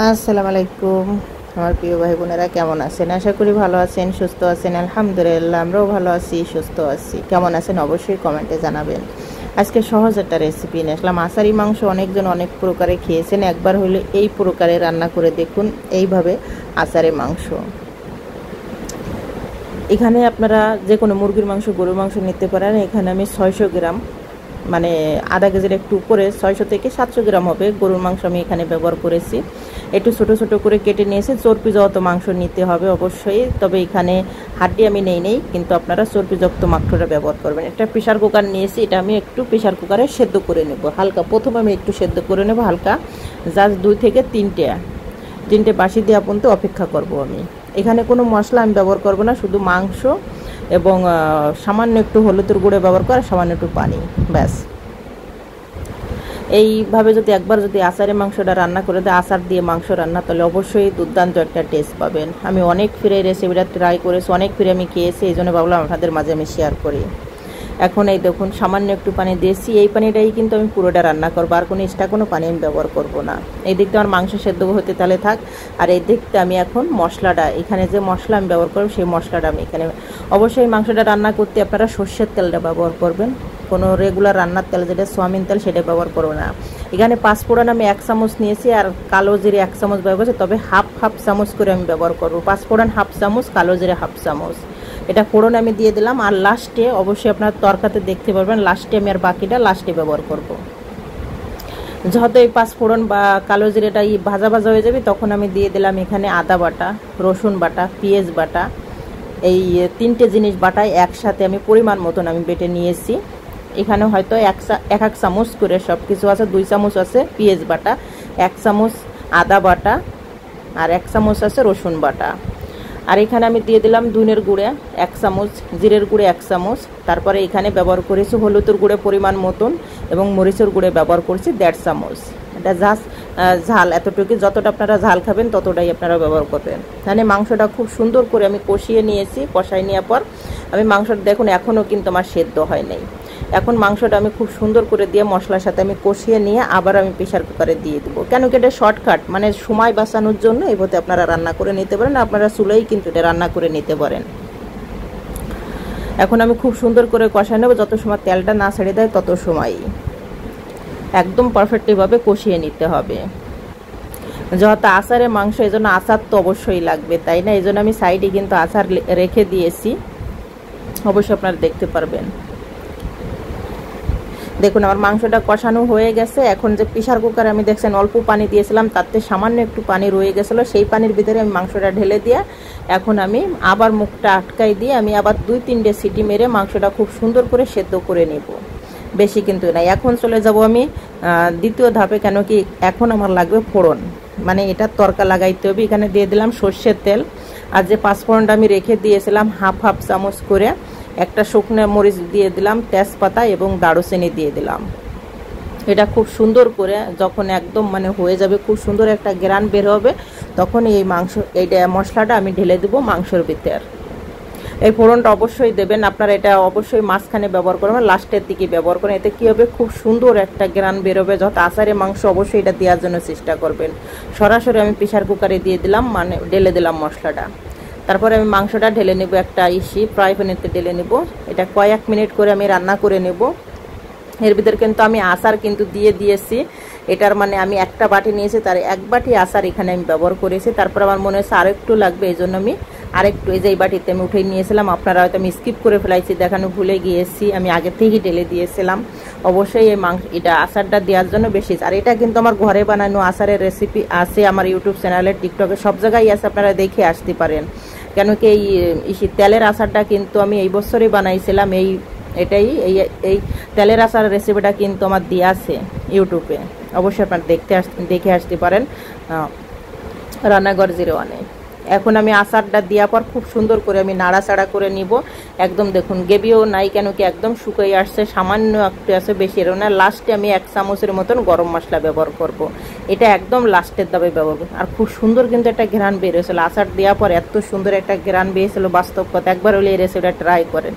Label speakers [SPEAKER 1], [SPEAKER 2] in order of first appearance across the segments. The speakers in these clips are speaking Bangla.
[SPEAKER 1] আসসালামু আলাইকুম। আমার প্রিয় ভাই বোনেরা কেমন আছেন? আশা করি ভালো আছেন, সুস্থ আছেন। আলহামদুলিল্লাহ আমরাও ভালো আছি, সুস্থ আছি। কেমন আছেন অবশ্যই কমেন্টে জানাবেন। আজকে সহজ একটা রেসিপি নিয়ে আসলাম। আষাঢ়ি মাংস অনেকজন অনেক প্রকারে খেয়েছেন, একবার হলে এই প্রকারে রান্না করে দেখুন। এইভাবে আষাঢ়ি মাংস, এখানে আপনারা যে কোনো মুরগির মাংস, গরুর মাংস নিতে পারেন। এখানে আমি 600 গ্রাম, মানে আধা কেজির একটু উপরে, 600 থেকে 700 গ্রাম হবে গরুর মাংস আমি এখানে ব্যবহার করেছি। একটু ছোট ছোট করে কেটে নিয়েছি। চর্বিযুক্ত মাংস নিতে হবে অবশ্যই, তবে এখানে হাড্ডি আমি নেই, কিন্তু আপনারা চর্বিযুক্ত মাংসটা ব্যবহার করবেন। একটা প্রেশার কুকার নিয়েছি, এটা আমি একটু প্রেশার কুকারে সেদ্ধ করে নেব হালকা। প্রথমে আমি একটু সেদ্ধ করে নেব হালকা, জাস্ট 2 থেকে 3টে বাসি দেওয়া পর্যন্ত অপেক্ষা করব আমি। এখানে কোনো মশলা আমি ব্যবহার করব না, শুধু মাংস এবং সামান্য একটু হলুদের গুঁড়ো ব্যবহার করে, সামান্য একটু পানি, ব্যাস। এইভাবে যদি একবার আচারের মাংসটা রান্না করে দেয়, আচার দিয়ে মাংস রান্না, তাহলে অবশ্যই দুর্দান্ত একটা টেস্ট পাবেন। আমি অনেক ফিরে রেসিপিটা ট্রাই করেছি, অনেক ফিরে আমি খেয়েছি, এই জন্য ভাবলাম আপনাদের মাঝে আমি শেয়ার করি। এখন এই দেখুন সামান্য একটু পানি দিয়েছি, এই পানিটাই কিন্তু আমি পুরোটা রান্না করবো, আর কোনো এক্সট্রা কোনো পানি আমি ব্যবহার করব না। এই দিকটা আমার মাংস সেদ্ধ হতে তাহলে থাক, আর এই দিকটা আমি এখন মশলাটা, এখানে যে মশলা আমি ব্যবহার করব সেই মশলাটা আমি এখানে, অবশ্যই মাংসটা রান্না করতে আপনারা সর্ষের তেলটা ব্যবহার করবেন, কোনো রেগুলার রান্নার তেল যেটা সোয়াবিন তেল সেটা ব্যবহার করবো না। এখানে 5 ফোড়ন আমি 1 চামচ নিয়েছি, আর কালো জিরে 1 চামচ ব্যবহার করছি, তবে হাফ চামচ করে আমি ব্যবহার করবো। 5 ফোড়ন হাফ চামচ, কালো জিরে হাফ চামচ, এটা ফোড়ন আমি দিয়ে দিলাম। আর লাস্টে অবশ্যই আপনার তরকাতে দেখতে পারবেন, লাস্টে আমি আর বাকিটা লাস্টে ব্যবহার করব। যত এই 5 ফোড়ন বা কালো জিরেটা ভাজা ভাজা হয়ে যাবে, তখন আমি দিয়ে দিলাম এখানে আদা বাটা, রসুন বাটা, পেঁয়াজ বাটা, এই 3টে জিনিস বাটায় একসাথে আমি পরিমাণ মতন আমি বেটে নিয়েছি। এখানে হয়তো এক চামচ করে সব কিছু আছে। 2 চামচ আছে পেঁয়াজ বাটা, 1 চামচ আদা বাটা, আর 1 চামচ আছে রসুন বাটা। আর এখানে আমি দিয়ে দিলাম ধনের গুঁড়া 1 চামচ, জিরের গুঁড়ো 1 চামচ, তারপরে এখানে ব্যবহার করেছি হলুদের গুঁড়ো পরিমাণ মতন, এবং মরিচের গুঁড়ো ব্যবহার করেছি 1.5 চামচ। এটা জাস্ট ঝাল, এতটুকু যতটা আপনারা ঝাল খাবেন ততটাই আপনারা ব্যবহার করবেন। মানে মাংসটা খুব সুন্দর করে আমি কষিয়ে নিয়েছি। কষাই নেওয়ার পর আমি মাংসটা দেখুন এখনও কিন্তু আমার সেদ্ধ হয় নাই। এখন মাংসটা আমি খুব সুন্দর করে দিয়ে মশলার সাথে আমি কষিয়ে নিয়ে আবার আমি প্রেশার কুকারে দিয়ে দেবো। কেন কি এটা শর্টকাট, মানে সময় বাঁচানোর জন্য এইভাবে আপনারা রান্না করে নিতে পারেন, আপনারা চুলেই কিন্তু এটা রান্না করে নিতে পারেন। এখন আমি খুব সুন্দর করে কষাই নেব, যত সময় তেলটা না ছেড়ে দেয় তত সময়ই একদম পারফেক্টলিভাবে কষিয়ে নিতে হবে। যেহেতু আচারে মাংস, এই জন্য আচার তো অবশ্যই লাগবে, তাই না? এই জন্য আমি সাইডে কিন্তু আচার রেখে দিয়েছি, অবশ্যই আপনারা দেখতে পারবেন। দেখুন আমার মাংসটা কষানো হয়ে গেছে। এখন যে প্রেশার কুকারে আমি দেখছেন অল্প পানি দিয়েছিলাম, তাতে সামান্য একটু পানি রয়ে গেছিলো, সেই পানির ভিতরে আমি মাংসটা ঢেলে দিয়ে এখন আমি আবার মুখটা আটকাই দিয়ে আমি আবার 2-3টে সিটি মেরে মাংসটা খুব সুন্দর করে সেদ্ধ করে নেব, বেশি কিন্তু না। এখন চলে যাব আমি দ্বিতীয় ধাপে, কেন কি এখন আমার লাগবে ফোড়ন, মানে এটা তরকা লাগাইতে হবে। এখানে দিয়ে দিলাম সর্ষের তেল, আর যে 5 ফোড়নটা আমি রেখে দিয়েছিলাম হাফ চামচ করে, একটা শুকনো মরিচ দিয়ে দিলাম, তেজপাতা এবং দারুচিনি দিয়ে দিলাম। এটা খুব সুন্দর করে যখন একদম মানে হয়ে যাবে, খুব সুন্দর একটা গ্রান বের হবে, তখন এই এইটা মশলাটা আমি ঢেলে দেবো মাংসের ভিতর। এই ফোড়নটা অবশ্যই দেবেন আপনারা, এটা অবশ্যই মাঝখানে ব্যবহার করবেন, লাস্টের দিকে ব্যবহার করেন। এতে কী হবে, খুব সুন্দর একটা গ্রান বেরোবে। যত আচারে মাংস অবশ্যই এটা দেওয়ার জন্য চেষ্টা করবেন। সরাসরি আমি প্রেশার কুকারে দিয়ে দিলাম, মানে ঢেলে দিলাম মশলাটা। তারপরে আমি মাংসটা ঢেলে নেব, একটা ফ্রাই প্যানেতে ঢেলে নেব। এটা কয়েক মিনিট করে আমি রান্না করে নেব। এর ভিতরে কিন্তু আমি আচার কিন্তু দিয়ে দিয়েছি, এটার মানে আমি একটা বাটি নিয়েছি, তার 1 বাটি আচার এখানে আমি ব্যবহার করেছি। তারপর আমার মনে হচ্ছে আরেকটু লাগবে, এই জন্য আমি আরেকটু, এই যে এই বাটিতে আমি উঠে নিয়েছিলাম, আপনারা হয়তো আমি স্কিপ করে ফেলাইছি, দেখানো ভুলে গিয়েছি, আমি আগে থেকেই ঢেলে দিয়েছিলাম। অবশ্যই এই এটা আচারটা দেওয়ার জন্য বেশি। আর এটা কিন্তু আমার ঘরে বানানো আচারের রেসিপি আছে আমার ইউটিউব চ্যানেলে, টিকটকে, সব জায়গায় আছে, আপনারা দেখে আসতে পারেন। কেন কি এই তেলের আচারটা কিন্তু আমি এই বছরই বানাইছিলাম। এই তেলের আচার রেসিপিটা কিন্তু আমার দেওয়া আছে ইউটিউবে, অবশ্যই আপনারা দেখে আসতে পারেন, রান্নাঘর 01-এ। এখন আমি আচারটা দেওয়ার পর খুব সুন্দর করে আমি নাড়াচাড়া করে নিব। একদম দেখুন গ্রেভিও নাই, কেন কি একদম শুকিয়ে আসছে, সামান্য একটু আছে, বেশি এর না। লাস্টে আমি 1 চামচের মতন গরম মশলা ব্যবহার করব, এটা একদম লাস্টের দাবে ব্যবহার করব। আর খুব সুন্দর কিন্তু একটা ঘ্রাণ বের হয়েছিল আচার দেওয়ার পর, এত সুন্দর একটা ঘ্রাণ বেরিয়েছিল, বাস্তব কথা। একবার হলে এই রেসিপিটা ট্রাই করেন,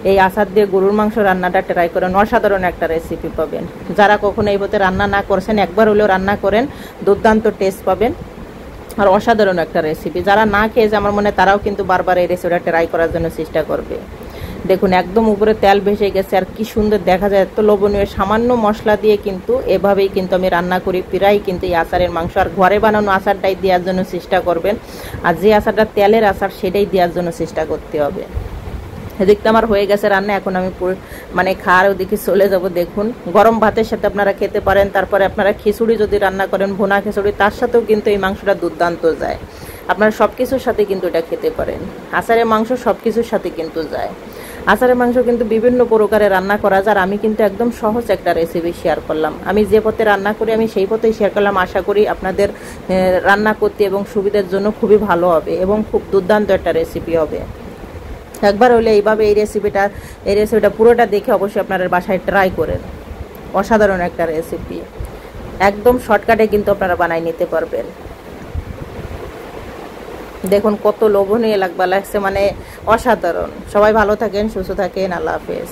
[SPEAKER 1] এই আচার দিয়ে গরুর মাংস রান্নাটা ট্রাই করেন, অসাধারণ একটা রেসিপি পাবেন। যারা কখনো এইভাবে রান্না না করছেন, একবার হলেও রান্না করেন, দুর্দান্ত টেস্ট পাবেন। আর অসাধারণ একটা রেসিপি। যারা না খেয়েছে আমার মনে হয় তারাও কিন্তু বারবার এই রেসিপিটা ট্রাই করার জন্য চেষ্টা করবে। দেখুন একদম উপরে তেল ভেসে গেছে, আর কি সুন্দর দেখা যায়, এত লোভনীয়। সামান্য মশলা দিয়ে কিন্তু এভাবেই কিন্তু আমি রান্না করি প্রায় কিন্তু এই আচারের মাংস। আর ঘরে বানানো আচারটাই দেওয়ার জন্য চেষ্টা করবেন, আর যে আচারটা তেলের আচার সেটাই দেওয়ার জন্য চেষ্টা করতে হবে। এদিকটা আমার হয়ে গেছে রান্না, এখন আমি মানে খাওয়ার ওদিকে চলে যাব। দেখুন গরম ভাতের সাথে আপনারা খেতে পারেন, তারপরে আপনারা খিচুড়ি যদি রান্না করেন, ভুনা খিচুড়ি, তার সাথেও কিন্তু এই মাংসটা দুর্দান্ত যায়। আপনারা সব কিছুর সাথে কিন্তু এটা খেতে পারেন। আচারের মাংস সব কিছুর সাথে কিন্তু যায়। আচারের মাংস কিন্তু বিভিন্ন প্রকারে রান্না করা যায়। আমি কিন্তু একদম সহজ একটা রেসিপি শেয়ার করলাম। আমি যে পথে রান্না করি আমি সেই পথেই শেয়ার করলাম। আশা করি আপনাদের রান্না করতে এবং সুবিধার জন্য খুবই ভালো হবে এবং খুব দুর্দান্ত একটা রেসিপি হবে। একবার হলে এইভাবে এই রেসিপিটা পুরোটা দেখে অবশ্যই আপনারা বাসায় ট্রাই করেন। অসাধারণ একটা রেসিপি, একদম শর্টকাটে কিন্তু আপনারা বানাই নিতে পারবেন। দেখুন কত লোভনীয় লাগছে, মানে অসাধারণ। সবাই ভালো থাকেন, সুস্থ থাকেন, আল্লাহ হাফেজ।